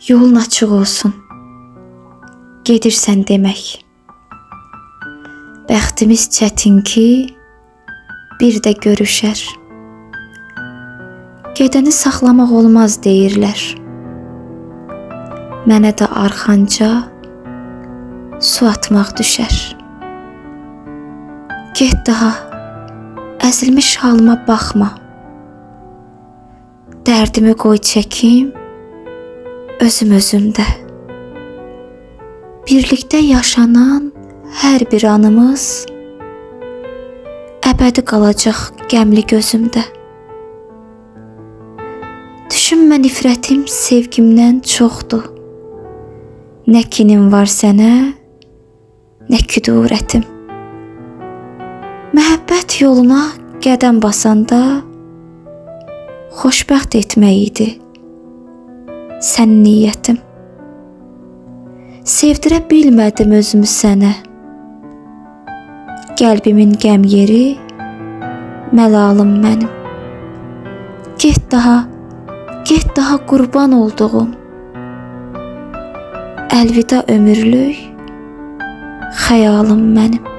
Yolun açıq olsun. Gedirsən demək. Bəxtimiz çətin ki, bir də görüşər. Gedəni saxlamaq olmaz deyirlər. Mənə də arxanca su atmaq düşər. Get daha, əzilmiş halıma baxma. Dərdimi qoy çəkim, özüm özümdə. Birlikdə yaşanan hər bir anımız əbədi qalacaq qəmli gözümdə. Düşünmə nifrətim sevgimdən çoxdur. Nə kinim var sənə, nə küdurətim. Məhəbbət yoluna qədəm basanda xoşbəxt etmək idi sən niyyətim. Sevdirə bilmədim özümü sənə. Qəlbimin qəm yeri məlalım mənim. Get daha qurban olduğum. Əlvida ömürlük xəyalım mənim.